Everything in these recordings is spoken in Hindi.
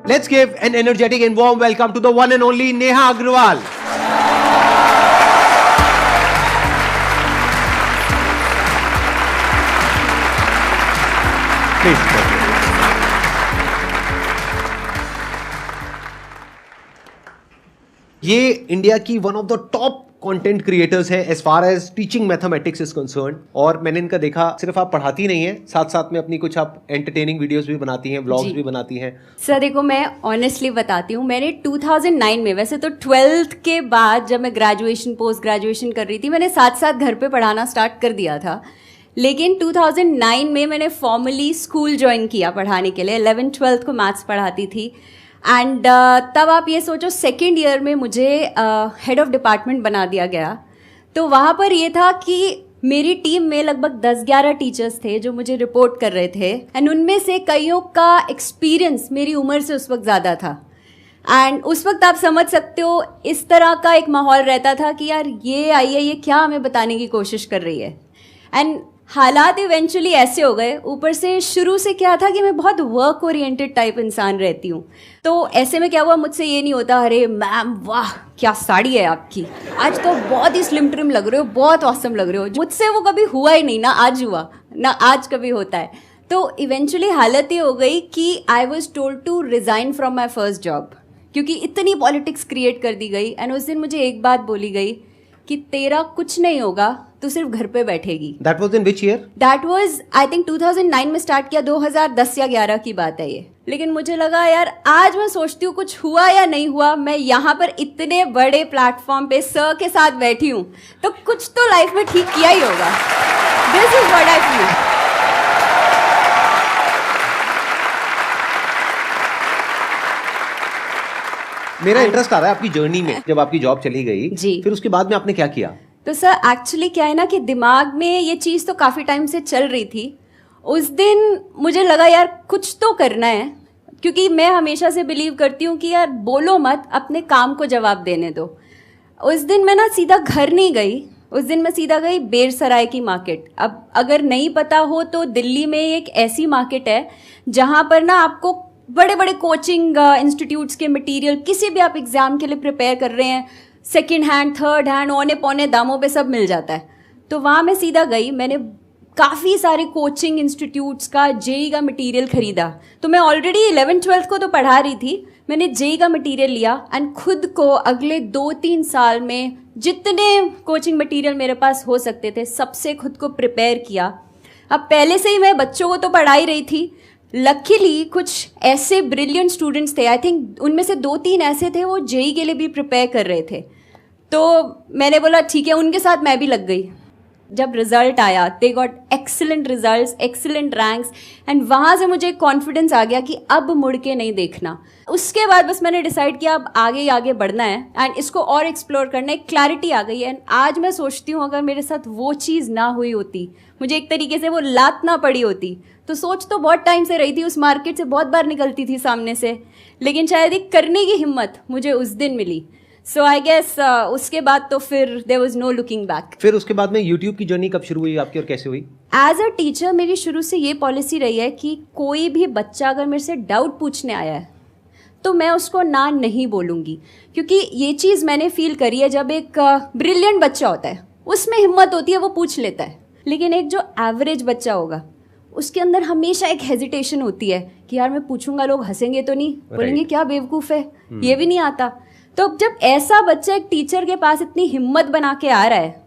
Let's give an energetic and warm welcome to the one and only Neha Agarwal. Please. ये इंडिया की one of the top content creators है as far as teaching mathematics is concern. और मैंने इनका देखा, सिर्फ आप पढ़ाती नहीं है, साथ साथ में अपनी कुछ आप एंटरटेनिंग वीडियोस भी बनाती हैं, व्लॉग्स भी बनाती हैं। सर देखो, मैं ऑनेस्टली बताती हूँ, मैंने 2009 में, वैसे तो 12th के बाद जब मैं ग्रेजुएशन पोस्ट ग्रेजुएशन कर रही थी, मैंने साथ साथ घर पे पढ़ाना स्टार्ट कर दिया था। लेकिन 2009 में मैंने फॉर्मली स्कूल ज्वाइन किया पढ़ाने के लिए। 11th 12th को मैथ्स पढ़ाती थी एंड तब आप ये सोचो, सेकेंड ईयर में मुझे हेड ऑफ डिपार्टमेंट बना दिया गया। तो वहाँ पर ये था कि मेरी टीम में लगभग 10-11 टीचर्स थे जो मुझे रिपोर्ट कर रहे थे एंड उनमें से कईयों का एक्सपीरियंस मेरी उम्र से उस वक्त ज़्यादा था। एंड उस वक्त आप समझ सकते हो, इस तरह का एक माहौल रहता था कि यार ये आई है, ये क्या हमें बताने की कोशिश कर रही है। एंड हालात इवेंचुअली ऐसे हो गए, ऊपर से शुरू से क्या था कि मैं बहुत वर्क ओरिएंटेड टाइप इंसान रहती हूँ। तो ऐसे में क्या हुआ, मुझसे ये नहीं होता अरे मैम वाह क्या साड़ी है आपकी, आज तो बहुत ही स्लिम ट्रिम लग रहे हो, बहुत ऑसम लग रहे हो। मुझसे वो कभी हुआ ही नहीं, ना आज हुआ ना आज कभी होता है। तो इवेंचुअली हालत ये हो गई कि I was told to resign from my first job, क्योंकि इतनी पॉलिटिक्स क्रिएट कर दी गई। एंड उस दिन मुझे एक बात बोली गई कि तेरा कुछ नहीं होगा, तू सिर्फ घर पे बैठेगी। That was in which year? That was I think 2009 में स्टार्ट किया, 2010 या 11 की बात है ये। लेकिन मुझे लगा यार, आज मैं सोचती हूँ कुछ हुआ या नहीं हुआ, मैं यहाँ पर इतने बड़े प्लेटफॉर्म पे सर के साथ बैठी हूँ, तो कुछ तो लाइफ में ठीक किया ही होगा। This is what I feel. मेरा इंटरेस्ट आ रहा है आपकी जर्नी में। जब आपकी जॉब चली गई जी, फिर उसके बाद में आपने क्या किया? तो सर एक्चुअली क्या है ना कि दिमाग में ये चीज़ तो काफ़ी टाइम से चल रही थी। उस दिन मुझे लगा यार कुछ तो करना है, क्योंकि मैं हमेशा से बिलीव करती हूँ कि यार बोलो मत, अपने काम को जवाब देने दो। उस दिन मैं ना सीधा घर नहीं गई, उस दिन मैं सीधा गई बेरसराय की मार्केट। अब अगर नहीं पता हो तो दिल्ली में एक ऐसी मार्केट है जहाँ पर ना आपको बड़े बड़े कोचिंग इंस्टीट्यूट्स के मटेरियल, किसी भी आप एग्ज़ाम के लिए प्रिपेयर कर रहे हैं, सेकंड हैंड थर्ड हैंड औने पौने दामों पे सब मिल जाता है। तो वहाँ मैं सीधा गई, मैंने काफ़ी सारे कोचिंग इंस्टीट्यूट्स का जेई का मटेरियल ख़रीदा। तो मैं ऑलरेडी 11th 12th को तो पढ़ा रही थी, मैंने जेई का मटेरियल लिया एंड खुद को अगले 2-3 साल में जितने कोचिंग मटेरियल मेरे पास हो सकते थे सबसे खुद को प्रिपेयर किया। अब पहले से ही मैं बच्चों को तो पढ़ा ही रही थी, लकीली कुछ ऐसे ब्रिलियंट स्टूडेंट्स थे, आई थिंक उनमें से 2-3 ऐसे थे वो जेई के लिए भी प्रिपेयर कर रहे थे। तो मैंने बोला ठीक है, उनके साथ मैं भी लग गई। जब रिजल्ट आया, they got excellent results, excellent ranks and वहाँ से मुझे कॉन्फिडेंस आ गया कि अब मुड़ के नहीं देखना। उसके बाद बस मैंने डिसाइड किया अब आगे ही आगे बढ़ना है एंड इसको और एक्सप्लोर करना है। क्लैरिटी आ गई है एंड आज मैं सोचती हूँ अगर मेरे साथ वो चीज़ ना हुई होती, मुझे एक तरीके से वो लात ना पड़ी होती, तो सोच तो बहुत टाइम से रही थी, उस मार्केट से बहुत बार निकलती थी सामने से, लेकिन शायद एक करने की हिम्मत मुझे उस दिन मिली। सो आई गेस उसके बाद तो फिर there was no looking back. फिर उसके बाद में यूट्यूब की जर्नी कब शुरू हुई आपकी और कैसे हुई? एज अ टीचर मेरी शुरू से ये पॉलिसी रही है कि कोई भी बच्चा अगर मेरे से डाउट पूछने आया है तो मैं उसको ना नहीं बोलूँगी, क्योंकि ये चीज़ मैंने फील करी है। जब एक ब्रिलियंट बच्चा होता है उसमें हिम्मत होती है, वो पूछ लेता है, लेकिन एक जो एवरेज बच्चा होगा उसके अंदर हमेशा एक हेजिटेशन होती है कि यार मैं पूछूंगा लोग हंसेंगे तो नहीं, बोलेंगे क्या बेवकूफ़ है, ये भी नहीं आता। तो जब ऐसा बच्चा एक टीचर के पास इतनी हिम्मत बना के आ रहा है,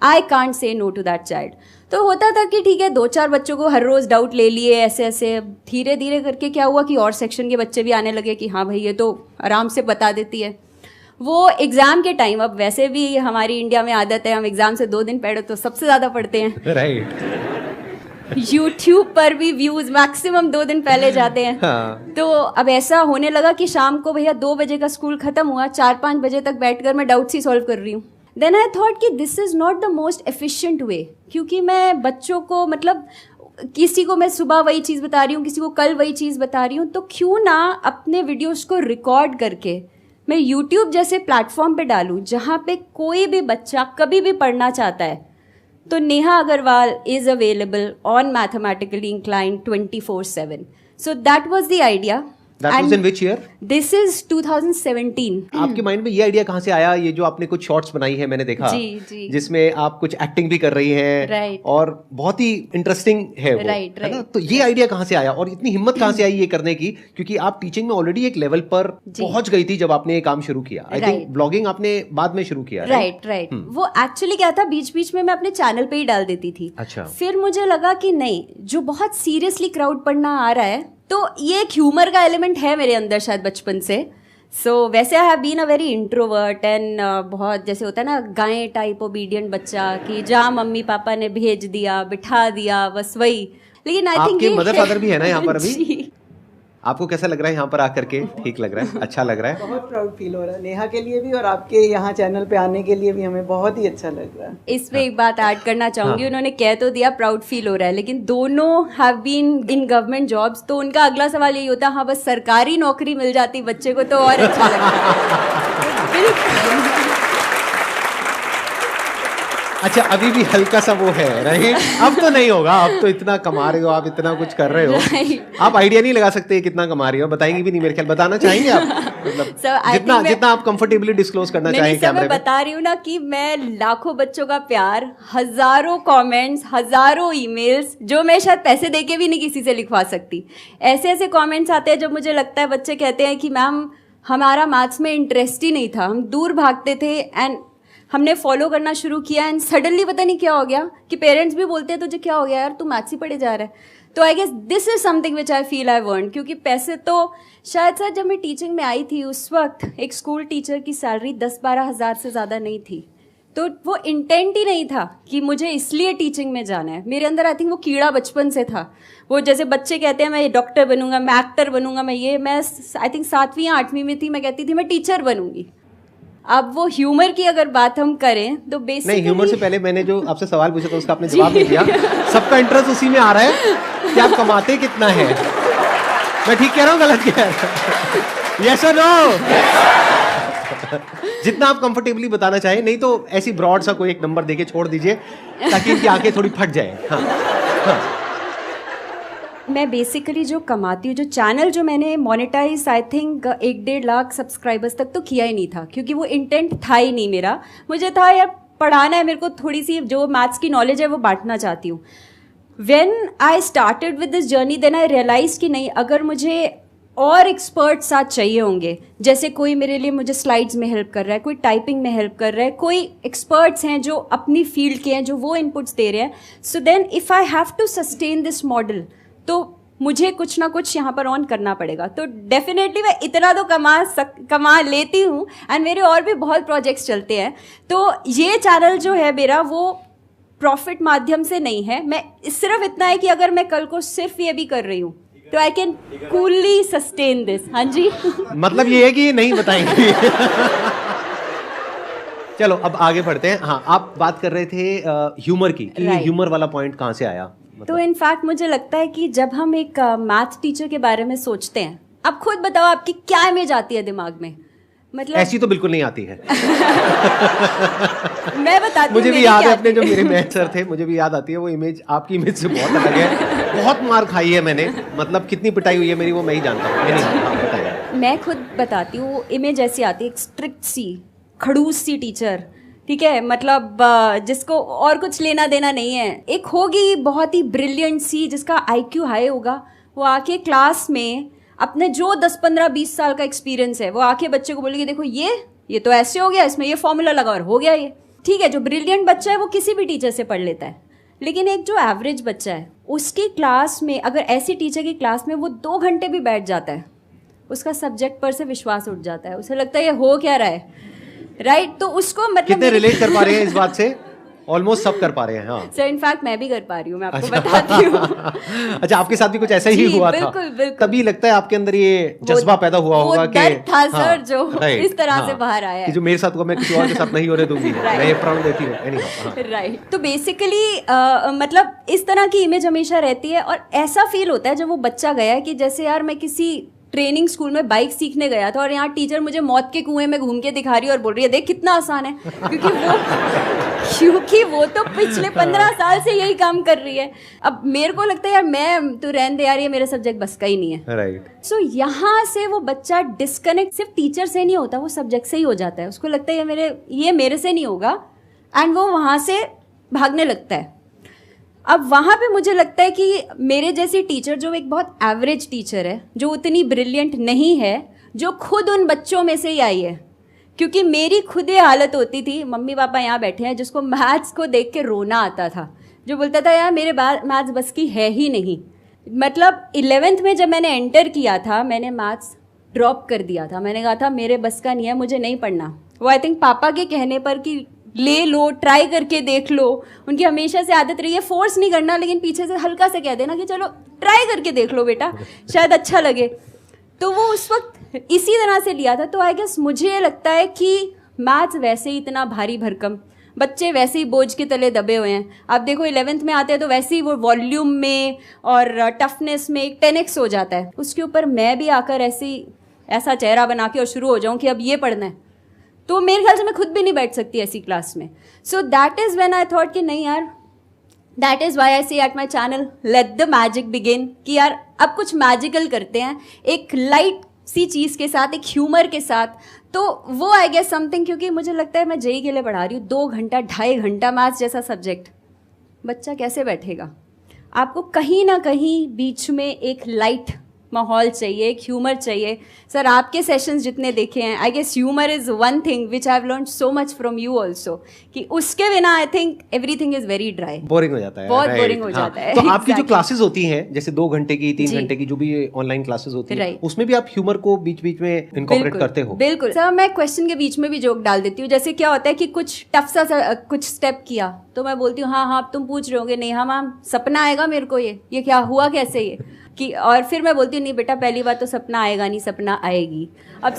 I can't say no to that child. तो होता था कि ठीक है 2-4 बच्चों को हर रोज़ डाउट ले लिए ऐसे ऐसे, धीरे धीरे करके क्या हुआ कि और सेक्शन के बच्चे भी आने लगे कि हाँ भाई ये तो आराम से बता देती है। वो एग्ज़ाम के टाइम, अब वैसे भी हमारी इंडिया में आदत है हम एग्ज़ाम से 2 दिन पहले तो सबसे ज़्यादा पढ़ते हैं, राइट। यूट्यूब पर भी व्यूज़ मैक्सिमम 2 दिन पहले जाते हैं। हाँ। तो अब ऐसा होने लगा कि शाम को भैया 2 बजे का स्कूल ख़त्म हुआ, 4-5 बजे तक बैठकर मैं डाउट्स ही सॉल्व कर रही हूँ। देन आई थॉट कि this is not the most efficient way, क्योंकि मैं बच्चों को मतलब किसी को मैं सुबह वही चीज़ बता रही हूँ, किसी को कल वही चीज़ बता रही हूँ, तो क्यों ना अपने वीडियोज़ को रिकॉर्ड करके मैं यूट्यूब जैसे प्लेटफॉर्म पे डालूँ जहाँ पे कोई भी बच्चा कभी भी पढ़ना चाहता है। तो Neha Agarwal is available on Mathematically Inclined 24/7. So that was the idea. That was in which year? This is 2017. आपके माइंड में ये आइडिया कहाँ से आया? ये जो आपने कुछ शॉर्ट्स बनाई है मैंने देखा, जी. जिसमें आप कुछ एक्टिंग भी कर रही हैं, Right. और बहुत ही इंटरेस्टिंग है वो, Right. है ना? तो ये आइडिया कहाँ से आया और इतनी हिम्मत कहाँ से आई ये करने की? क्योंकि आप टीचिंग में ऑलरेडी एक लेवल पर पहुंच गई थी जब आपने ये काम शुरू किया. आई थिंक ब्लॉगिंग आपने बाद में शुरू किया. राइट. वो एक्चुअली क्या था, बीच बीच में मैं अपने चैनल पे ही डाल देती थी. अच्छा. फिर मुझे लगा कि नहीं, जो बहुत सीरियसली क्राउड पढ़ना आ रहा है, तो ये एक ह्यूमर का एलिमेंट है मेरे अंदर शायद बचपन से. सो वैसे I have been a very introvert and बहुत जैसे होता है ना गाय टाइप ओबीडियंट बच्चा, कि जहाँ मम्मी पापा ने भेज दिया, बिठा दिया, बस वही. लेकिन आई थिंक आपके मदर फादर भी है ना यहाँ पर अभी? जी. आपको कैसा लग रहा है यहाँ पर आकर के? ठीक लग रहा है? अच्छा लग रहा है? बहुत प्राउड फील हो रहा है नेहा के लिए भी, और आपके यहाँ चैनल पे आने के लिए भी हमें बहुत ही अच्छा लग रहा है. इस पे एक बात ऐड करना चाहूंगी. उन्होंने कह तो दिया प्राउड फील हो रहा है, लेकिन दोनों have been in government jobs, तो उनका अगला सवाल यही होता है, हाँ बस सरकारी नौकरी मिल जाती बच्चे को तो और अच्छा लगता है. बिल्कुल. अच्छा, अभी भी हल्का सा वो है, राइट? अब तो नहीं होगा, अब तो इतना कमा रहे हो आप, इतना कुछ कर रहे हो. आप आइडिया नहीं लगा सकते कितना कमा रही हो? बताएंगे भी नहीं मेरे ख्याल. बताना चाहेंगे आप? मतलब जितना आप कंफर्टेबली डिस्क्लोज करना चाहेंगे कैमरे में. मैं बता रही हूँ ना कि मैं लाखों बच्चों का प्यार, हजारों कमेंट्स, हजारों ईमेल्स, जो मैं शायद पैसे देके भी नहीं किसी से लिखवा सकती. ऐसे ऐसे कमेंट्स आते हैं जब मुझे लगता है, बच्चे कहते हैं कि मैम हमारा मैथ्स में इंटरेस्ट ही नहीं था, हम दूर भागते थे, एंड हमने फॉलो करना शुरू किया, एंड सडनली पता नहीं क्या हो गया कि पेरेंट्स भी बोलते हैं तुझे क्या हो गया यार, तू मैथ्स ही पढ़े जा रहा है. तो I guess this is something which I feel I earn. क्योंकि पैसे तो शायद जब मैं टीचिंग में आई थी उस वक्त एक स्कूल टीचर की सैलरी 10-12 हज़ार से ज़्यादा नहीं थी. तो वो इंटेंट ही नहीं था कि मुझे इसलिए टीचिंग में जाना है. मेरे अंदर आई थिंक वो कीड़ा बचपन से था. वो जैसे बच्चे कहते हैं मैं डॉक्टर बनूंगा, मैं एक्टर बनूंगा, मैं आई थिंक 7वीं या 8वीं में थी, मैं कहती थी मैं टीचर बनूंगी. अब वो ह्यूमर की अगर बात हम करें तो बेसिकली नहीं, ह्यूमर से पहले मैंने जो आपसे सवाल पूछा था उसका आपने जवाब नहीं दिया. सबका इंटरेस्ट उसी में आ रहा है कि आप कमाते कितना है. मैं ठीक कह रहा हूँ, गलत कह रहा हूँ? यस और नो? जितना आप कंफर्टेबली बताना चाहें, नहीं तो ऐसी ब्रॉड सा कोई एक नंबर देके छोड़ दीजिए ताकि इनकी आंखें थोड़ी फट जाए. हाँ. मैं बेसिकली जो कमाती हूँ, जो चैनल जो मैंने monetize I think 1-1.5 lakh subscribers तक तो किया ही नहीं था, क्योंकि वो इंटेंट था ही नहीं मेरा. मुझे था यार पढ़ाना है, मेरे को थोड़ी सी जो मैथ्स की नॉलेज है वो बांटना चाहती हूँ. When I started with this journey then I realize कि नहीं, अगर मुझे और एक्सपर्ट साथ चाहिए होंगे, जैसे कोई मेरे लिए मुझे स्लाइड्स में हेल्प कर रहा है, कोई टाइपिंग में हेल्प कर रहा है, कोई एक्सपर्ट्स हैं जो अपनी फील्ड के हैं, जो वो इनपुट्स दे रहे हैं. So then if I have to sustain this model, तो मुझे कुछ ना कुछ यहाँ पर ऑन करना पड़ेगा. तो डेफिनेटली मैं इतना तो कमा लेती हूँ, एंड मेरे और भी बहुत प्रोजेक्ट्स चलते हैं. तो ये चैनल जो है मेरा वो प्रॉफिट माध्यम से नहीं है. मैं सिर्फ इतना है कि अगर मैं कल को सिर्फ ये भी कर रही हूँ तो I can coolly sustain this. हाँ जी. मतलब ये है कि नहीं बताएंगे. चलो अब आगे बढ़ते हैं. हाँ, आप बात कर रहे थे ह्यूमर की, कि ह्यूमर वाला पॉइंट कहाँ से आया? तो इनफैक्ट मुझे लगता है कि जब हम एक मैथ टीचर के बारे में सोचते हैं, आप खुद बताओ आपकी क्या इमेज आती है दिमाग में? मतलब ऐसी तो बिल्कुल नहीं आती है. मैं बताती हूँ. मुझे भी याद है अपने जो मेरे मैथ सर थे, मुझे भी याद आती है वो इमेज. आपकी इमेज से बहुत अलग है. बहुत मार खाई है मैंने, मतलब कितनी पिटाई हुई है मेरी वो मैं ही जानता हूँ. मैं खुद बताती हूँ. इमेज ऐसी आती है, एक स्ट्रिक्ट सी, खड़ूस सी टीचर, ठीक है, मतलब जिसको और कुछ लेना देना नहीं है. एक होगी बहुत ही ब्रिलियंट सी, जिसका IQ हाई होगा, वो आके क्लास में अपने जो 10-15-20 साल का एक्सपीरियंस है वो आके बच्चे को बोलेगी देखो ये तो ऐसे हो गया, इसमें ये फॉर्मूला लगा और हो गया ये. ठीक है, जो ब्रिलियंट बच्चा है वो किसी भी टीचर से पढ़ लेता है. लेकिन एक जो एवरेज बच्चा है, उसकी क्लास में अगर ऐसी टीचर की क्लास में वो 2 घंटे भी बैठ जाता है, उसका सब्जेक्ट पर से विश्वास उठ जाता है. उसे लगता है ये हो क्या रहा है, राइट? तो उसको मतलब कितने रिलेट कर पा रहे हैं इस बात से? ऑलमोस्ट सब कर पा रहे हैं. हाँ सर, इनफैक्ट मैं भी कर पा रही हूँ, मैं आपको बताती हूँ. अच्छा, आपके साथ भी कुछ ऐसा ही हुआ था? बिल्कुल. तभी लगता है आपके अंदर ये जज्बा पैदा हुआ होगा कि डर था सर, हाँ, जो इस तरह से बाहर आया कि जो मेरे साथ हुआ मैं किसी और के साथ नहीं होने दूंगी. मैं ये प्रण देती हूँ. राइट. तो बेसिकली मतलब इस तरह की इमेज हमेशा रहती है, और ऐसा फील होता है जब वो बच्चा गया है कि जैसे यार मैं किसी ट्रेनिंग स्कूल में बाइक सीखने गया था और यहाँ टीचर मुझे मौत के कुएं में घूम के दिखा रही है और बोल रही है देख कितना आसान है, क्योंकि वो तो पिछले 15 साल से यही काम कर रही है। अब मेरे को लगता है यार मैं तो रहने दे यार, ये मेरा सब्जेक्ट बस का ही नहीं है। राइट। सो यहाँ से वो बच्चा डिस्कनेक्ट सिर्फ टीचर से नहीं होता, वो सब्जेक्ट से ही हो जाता है। उसको लगता है ये मेरे से नहीं होगा एंड वो वहाँ से भागने लगता है। अब वहाँ पे मुझे लगता है कि मेरे जैसी टीचर जो एक बहुत एवरेज टीचर है, जो उतनी ब्रिलियंट नहीं है, जो खुद उन बच्चों में से ही आई है, क्योंकि मेरी खुद ये हालत होती थी, मम्मी पापा यहाँ बैठे हैं, जिसको मैथ्स को देख के रोना आता था, जो बोलता था यार मेरे मैथ्स बस की है ही नहीं। मतलब 11th में जब मैंने एंटर किया था, मैंने मैथ्स ड्रॉप कर दिया था। मैंने कहा था मेरे बस का नहीं है, मुझे नहीं पढ़ना। वो आई थिंक पापा के कहने पर कि ले लो, ट्राई करके देख लो, उनकी हमेशा से आदत रही है फोर्स नहीं करना, लेकिन पीछे से हल्का से कह देना कि चलो ट्राई करके देख लो बेटा, शायद अच्छा लगे। तो वो उस वक्त इसी तरह से लिया था। तो आई गेस मुझे लगता है कि मैथ्स वैसे ही इतना भारी भरकम, बच्चे वैसे ही बोझ के तले दबे हुए हैं। आप देखो 11th में आते हैं तो वैसे ही वो वॉल्यूम में और टफनेस में एक 10x हो जाता है। उसके ऊपर मैं भी आकर ऐसा चेहरा बना के और शुरू हो जाऊं कि अब ये पढ़ना है, तो मेरे ख्याल से मैं खुद भी नहीं बैठ सकती ऐसी क्लास में। So that is when I thought कि नहीं यार, दैट इज़ वाई आई से at my channel let the magic begin, कि यार अब कुछ मैजिकल करते हैं एक लाइट सी चीज़ के साथ, एक ह्यूमर के साथ। तो वो आई गेस समथिंग, क्योंकि मुझे लगता है मैं जेई के लिए पढ़ा रही हूँ 2 घंटा 2.5 घंटा मैथ्स जैसा सब्जेक्ट, बच्चा कैसे बैठेगा? आपको कहीं ना कहीं बीच में एक लाइट माहौल चाहिए, एक ह्यूमर चाहिए। सर आपके सेशंस जितने देखे हैं, I guess humour is one thing which I have learned so much from you also, कि उसके बिना I think everything is very dry, boring हो जाता है, बहुत बोरिंग हो जाता है। तो आपकी जो क्लासेस होती हैं, जैसे 2 घंटे की 3 घंटे की जो भी ऑनलाइन क्लासेस होती हैं, उसमें भी आप ह्यूमर को बीच बीच में इनकॉर्पोरेट करते हो? बिल्कुल सर, मैं क्वेश्चन के बीच में भी जोक डाल देती हूँ। जैसे क्या होता है कि कुछ टफ सा कुछ स्टेप किया तो मैं बोलती हूँ हाँ तुम पूछ रहे होगे, नहीं हाँ मैम सपना आएगा मेरे को, ये क्या हुआ कैसे ये कि, और फिर मैं बोलती हूँ नहीं बेटा पहली बात तो सपना आएगा नहीं, सपना आएगी। अब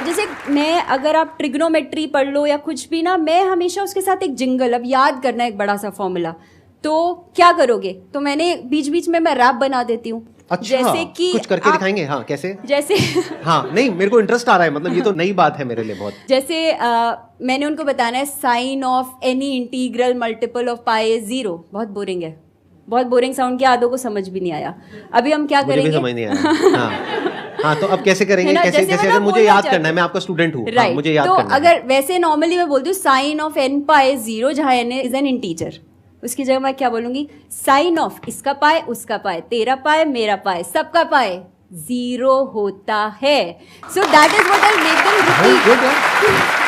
जैसे मैं, अगर आप ट्रिग्नोमेट्री पढ़ लो या कुछ भी ना, मैं हमेशा उसके साथ एक जिंगल, अब याद करना एक बड़ा सा फॉर्मूला, तो क्या करोगे? तो मैंने बीच बीच में मैं रैप बना देती हूँ। अच्छा, जैसे कि कुछ करके दिखाएंगे? हाँ कैसे? जैसे हाँ नहीं मेरे को इंटरेस्ट आ रहा है, मतलब ये तो नई बात है मेरे लिए बहुत। जैसे मैंने उनको बताना है sine of any integral multiple of pi is 0। बहुत बोरिंग है, बहुत बोरिंग साउंड किया, आधों को समझ भी नहीं आया। अभी हम क्या करेंगे? मुझे भी समझ नहीं आया। हाँ तो अब कैसे करेंगे? कैसे अगर मुझे याद करना है, मैं आपका स्टूडेंट हूँ, मुझे याद करना है। तो अगर वैसे नॉर्मली मैं बोलती हूँ साइन ऑफ n पाई 0, जहाँ n इज एन इंटीजर, उसकी जगह मैं क्या बोलूंगी? साइन ऑफ इसका पाए उसका पाए, तेरा पाए मेरा पाए, सबका पाए 0 होता है। So that is what I make them repeat.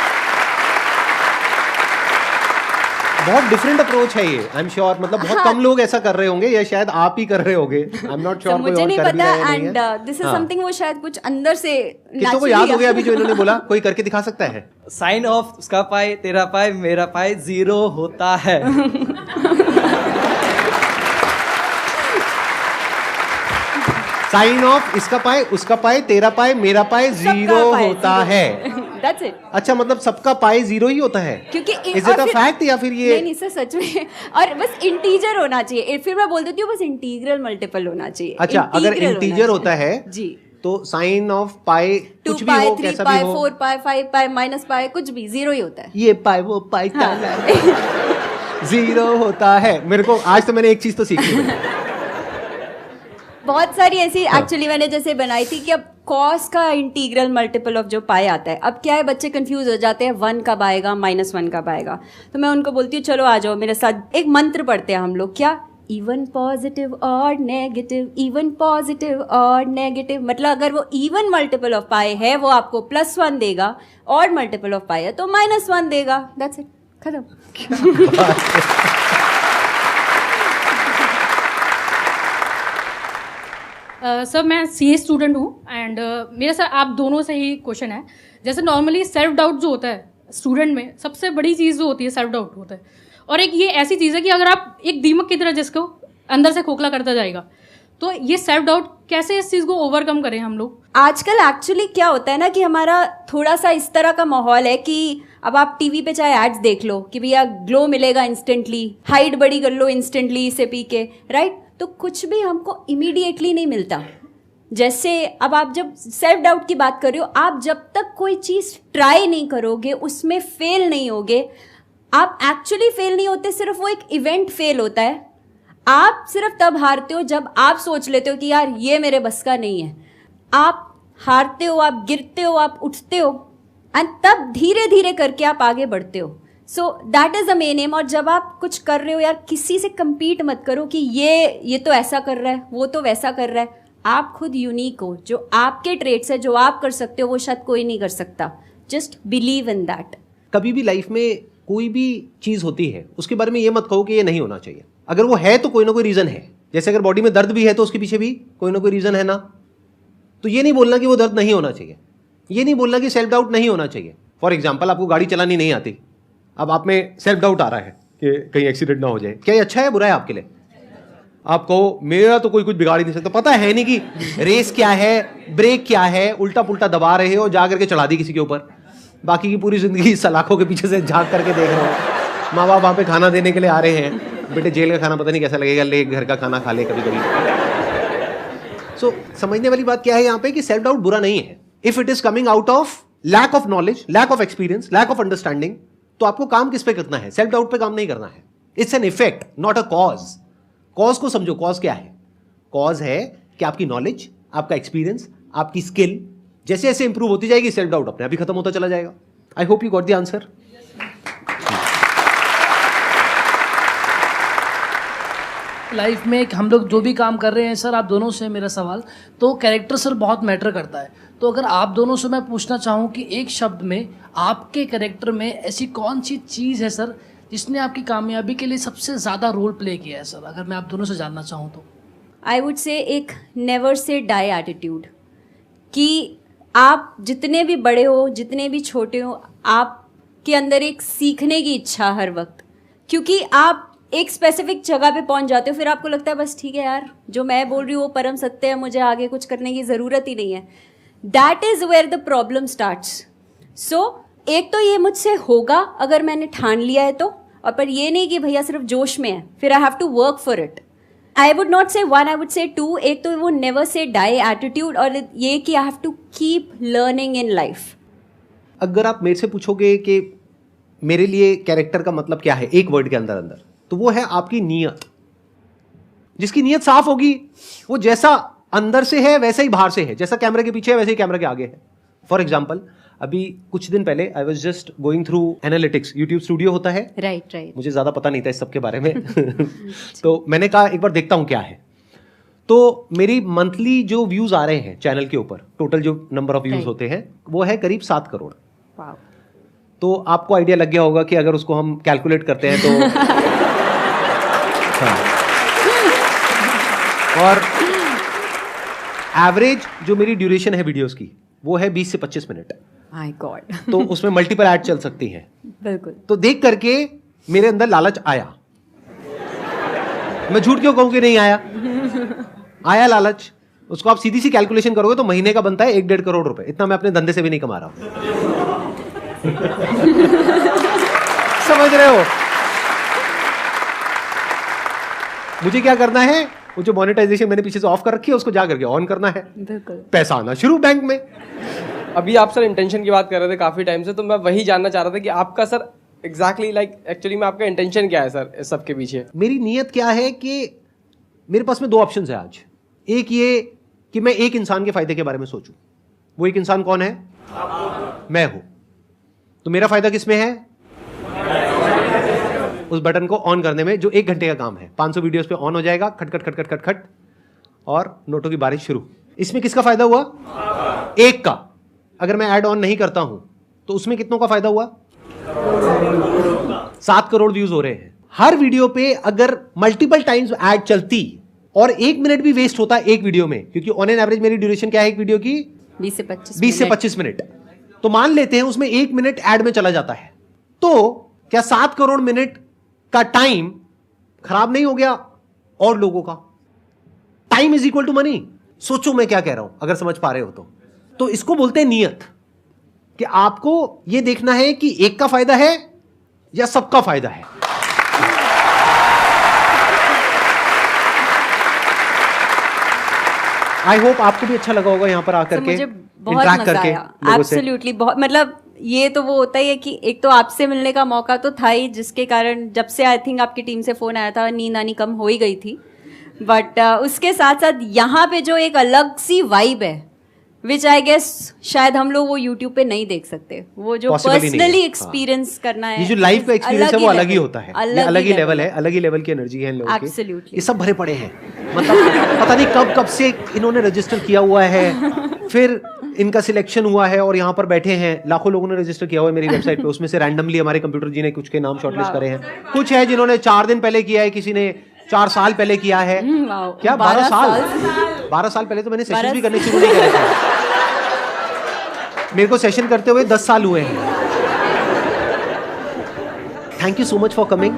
बहुत डिफरेंट अप्रोच है ये, आई एम श्योर। मतलब बहुत कम लोग ऐसा कर रहे होंगे, या शायद आप ही कर रहे होंगे, आई एम नॉट श्योर। मुझे नहीं पता, एंड दिस इज समथिंग वो शायद कुछ अंदर से किसी को याद हो गया अभी जो इन्होंने बोला? कोई करके दिखा सकता है? साइन ऑफ उसका पाए तेरा पाए मेरा पाए 0 होता है। साइन ऑफ इसका पाए उसका पाए तेरा पाए मेरा पाए 0 होता है। That's it. अच्छा, मतलब सबका पाए 0 ही होता है? क्योंकि इज इट अ फैक्ट या फिर ये? नहीं सर सच में, और बस इंटीजर होना चाहिए। फिर मैं बोल देती हूँ बस इंटीग्रल मल्टीपल होना चाहिए। अच्छा, अगर इंटीजर होता है जी, तो साइन ऑफ पाए कुछ भी हो, कैसा भी हो, 4 पाए 5 पाए माइनस पाए कुछ भी 0 ही होता है। ये पाए वो पाए 0 होता है। मेरे को आज तो मैंने एक चीज तो सीखी है। बहुत सारी ऐसी एक्चुअली मैंने जैसे बनाई थी कि अब कॉस का इंटीग्रल मल्टीपल ऑफ जो पाए आता है, अब क्या है बच्चे कंफ्यूज हो जाते हैं 1 कब आएगा -1 कब आएगा। तो मैं उनको बोलती हूँ चलो आ जाओ मेरे साथ, एक मंत्र पढ़ते हैं हम लोग, क्या? इवन पॉजिटिव और नेगेटिव, इवन पॉजिटिव और नेगेटिव। मतलब अगर वो इवन मल्टीपल ऑफ पाए है वो आपको +1 देगा, और मल्टीपल ऑफ पाए है तो -1 देगा। दैट्स इट, खत्म। सर मैं सीए स्टूडेंट हूँ, एंड मेरा सर आप दोनों से ही क्वेश्चन है। जैसे नॉर्मली सेल्फ डाउट जो होता है स्टूडेंट में, सबसे बड़ी चीज़ जो होती है सेल्फ डाउट होता है, और एक ये ऐसी चीज़ है कि अगर आप एक दीमक की तरह जिसको अंदर से खोखला करता जाएगा, तो ये सेल्फ डाउट कैसे इस चीज़ को ओवरकम करें हम लोग? आजकल एक्चुअली क्या होता है ना कि हमारा थोड़ा सा इस तरह का माहौल है कि अब आप टीवी पे चाहे एड्स देख लो कि भैया ग्लो मिलेगा इंस्टेंटली, हाइट बड़ी कर लो इंस्टेंटली इसे पी के, राइट? तो कुछ भी हमको इमीडिएटली नहीं मिलता। जैसे अब आप जब सेल्फ डाउट की बात कर रहे हो, आप जब तक कोई चीज़ ट्राई नहीं करोगे, उसमें फेल नहीं होगे, आप एक्चुअली फेल नहीं होते, सिर्फ वो एक इवेंट फेल होता है। आप सिर्फ तब हारते हो जब आप सोच लेते हो कि यार ये मेरे बस का नहीं है। आप हारते हो, आप गिरते हो, आप उठते हो, एंड तब धीरे धीरे करके आप आगे बढ़ते हो। So that is the main M. और जब आप कुछ कर रहे हो यार, किसी से compete मत करो कि ये तो ऐसा कर रहा है, वो तो वैसा कर रहा है। आप खुद यूनिक हो, जो आपके ट्रेड्स है, जो आप कर सकते हो, वो शायद कोई नहीं कर सकता। Just believe in that. कभी भी लाइफ में कोई भी चीज़ होती है, उसके बारे में ये मत कहो कि ये नहीं होना चाहिए। अगर वो है तो कोई ना कोई रीज़न है। जैसे अगर बॉडी में दर्द भी है तो उसके पीछे भी कोई ना कोई रीज़न है ना। तो ये नहीं बोलना कि वो दर्द नहीं होना चाहिए, ये नहीं बोलना कि सेल्फ डाउट नहीं होना चाहिए। फॉर एग्जाम्पल, आपको गाड़ी चलानी नहीं आती, अब आप में सेल्फ डाउट आ रहा है कि कहीं एक्सीडेंट ना हो जाए। क्या ये अच्छा है, बुरा है आपके लिए? आप कहो मेरा तो कोई कुछ बिगाड़ ही नहीं सकता। पता है नहीं कि रेस क्या है, ब्रेक क्या है, उल्टा पुल्टा दबा रहे हो, जा करके चढ़ा दी किसी के ऊपर। बाकी की पूरी जिंदगी सलाखों के पीछे से झांक करके देख रहे हो। माँ बाप वहाँ पे खाना देने के लिए आ रहे हैं, बेटे जेल का खाना पता नहीं कैसा लगेगा, ले घर का खाना खा ले कभी कभी। सो समझने वाली बात क्या है यहाँ पे कि सेल्फ डाउट बुरा नहीं है। If it is coming out of lack of knowledge, lack of experience, lack of understanding, तो आपको काम किस पे करना है? सेल्फ डाउट पे काम नहीं करना है। It's an effect, not a cause. Cause को समझो। कॉज क्या है? कॉज है कि आपकी नॉलेज, आपका एक्सपीरियंस, आपकी स्किल जैसे जैसे इंप्रूव होती जाएगी, सेल्फ डाउट अपने आप ही खत्म होता चला जाएगा। I hope you got the answer. Life में हम लोग जो भी काम कर रहे हैं सर, आप दोनों से मेरा सवाल, तो कैरेक्टर सर बहुत मैटर करता है। तो अगर आप दोनों से मैं पूछना चाहूँ कि एक शब्द में आपके कैरेक्टर में ऐसी कौन सी चीज़ है सर जिसने आपकी कामयाबी के लिए सबसे ज़्यादा रोल प्ले किया है सर, अगर मैं आप दोनों से जानना चाहूँ तो? आई वुड से एक नेवर से डाई एटीट्यूड, कि आप जितने भी बड़े हो, जितने भी छोटे हो, आपके अंदर एक सीखने की इच्छा हर वक्त। क्योंकि आप एक स्पेसिफिक जगह पे पहुंच जाते हो, फिर आपको लगता है बस ठीक है यार, जो मैं बोल रही हूँ वो परम सत्य है, मुझे आगे कुछ करने की ज़रूरत ही नहीं है। That is where the problem starts. So एक तो ये मुझसे होगा अगर मैंने ठान लिया है तो, और पर ये नहीं कि भैया सिर्फ जोश में है, फिर I have to work for it. I would not say one, I would say two. एक तो वो नेवर से डाई एटीट्यूड, और ये कि I have to keep learning in life. अगर आप मेरे से पूछोगे कि मेरे लिए कैरेक्टर का मतलब क्या है एक वर्ड के अंदर अंदर, तो वो है आपकी नीयत। जिसकी नीयत साफ होगी, वो जैसा अंदर से है वैसा ही बाहर से है, जैसा कैमरे के पीछे है वैसे ही कैमरे के आगे है। फॉर एग्जाम्पल, अभी कुछ दिन पहले I was just going through analytics. YouTube studio होता है, राइट। मुझे ज्यादा पता नहीं था इस सब के बारे में तो मैंने कहा एक बार देखता हूं क्या है। तो मेरी मंथली जो व्यूज आ रहे हैं चैनल के ऊपर, टोटल जो नंबर ऑफ व्यूज होते हैं वो है करीब 7 करोड़। तो आपको आइडिया लग गया होगा कि अगर उसको हम कैलकुलेट करते हैं तो हाँ। और एवरेज जो मेरी ड्यूरेशन है वीडियोस की वो है 20 से 25 मिनट। My God. तो उसमें मल्टीपल ऐड चल सकती हैं। बिल्कुल। तो देख करके मेरे अंदर लालच आया। मैं झूठ क्यों कहूं कि नहीं आया, आया लालच। उसको आप सीधी सी कैलकुलेशन करोगे तो महीने का बनता है 1-1.5 करोड़ रुपए। इतना मैं अपने धंधे से भी नहीं कमा रहा हूं समझ रहे हो? मुझे क्या करना है, वो जो मोनेटाइजेशन मैंने पीछे से ऑफ कर रखी है उसको जा करके ऑन करना है, पैसा आना शुरू बैंक में। अभी आप सर इंटेंशन की बात कर रहे थे काफी टाइम से, तो मैं वही जानना चाह रहा था कि आपका सर एग्जैक्टली एक्चुअली में आपका इंटेंशन क्या है सर इस सब के पीछे? मेरी नीयत क्या है कि मेरे पास में 2 ऑप्शन है आज। एक ये कि मैं एक इंसान के फायदे के बारे में सोचूं। वो एक इंसान कौन है? मैं हूं। तो मेरा फायदा किसमें है? उस बटन को ऑन करने में, जो 1 घंटे का काम है। 500 वीडियोस पे ऑन हो जाएगा, खट खट खट खट खट खट, और नोटों की बारिश शुरू। इसमें किसका फायदा हुआ? एक का। अगर मैं ऐड ऑन नहीं करता हूं तो उसमें कितनों का फायदा हुआ? 7 करोड़ व्यूज हो रहे हैं। हर वीडियो पे अगर मल्टीपल टाइम्स ऐड चलती और 1 मिनट भी वेस्ट होता एक वीडियो में, क्योंकि ऑन एन एवरेज मेरी ड्यूरेशन क्या है एक वीडियो की? 20 से 25 मिनट। तो मान लेते हैं उसमें 1 मिनट ऐड में चला जाता है, तो क्या 7 करोड़ मिनट का टाइम खराब नहीं हो गया और लोगों का? Time is equal to money. सोचो मैं क्या कह रहा हूं, अगर समझ पा रहे हो तो इसको बोलते हैं नियत, कि आपको यह देखना है कि एक का फायदा है या सबका फायदा है। आई होप आपको भी अच्छा लगा होगा यहाँ पर आकर के, मुझे बहुत मजा आया। एब्सोल्युटली, बहुत, मतलब ये तो वो होता ही है कि एक तो आपसे मिलने का मौका तो था ही, जिसके कारण जब से आई थिंक आपकी टीम से फोन आया था नींद आनी कम हो ही गई थी, बट उसके साथ साथ यहाँ पे जो एक अलग सी वाइब है, विच आई गेस शायद हम लोग वो यूट्यूब पे नहीं देख सकते, वो जो पर्सनली एक्सपीरियंस करना है, ये जो लाइफ का एक्सपीरियंस है वो अलग ही होता है, अलग ही लेवल है, अलग ही लेवल की एनर्जी है इन लोगों की। एब्सोल्युटली, ये सब भरे पड़े हैं, मतलब पता नहीं कब से इन्होंने रजिस्टर किया हुआ है, फिर इनका सिलेक्शन हुआ है और यहाँ पर बैठे हैं, लाखों लोगों ने रजिस्टर किया हुआ है मेरी वेबसाइट पे, उसमें से रैंडमली हमारे कंप्यूटर जी ने कुछ के नाम शॉर्टलिस्ट करे हैं, कुछ है जिन्होंने 4 दिन पहले किया है, किसी ने 4 साल पहले किया है, क्या 12 साल पहले तो मैंने सेशन भी करने शुरू नहीं करे थे, मेरे को सेशन करते हुए 10 साल हुए हैं। Thank you so much for coming.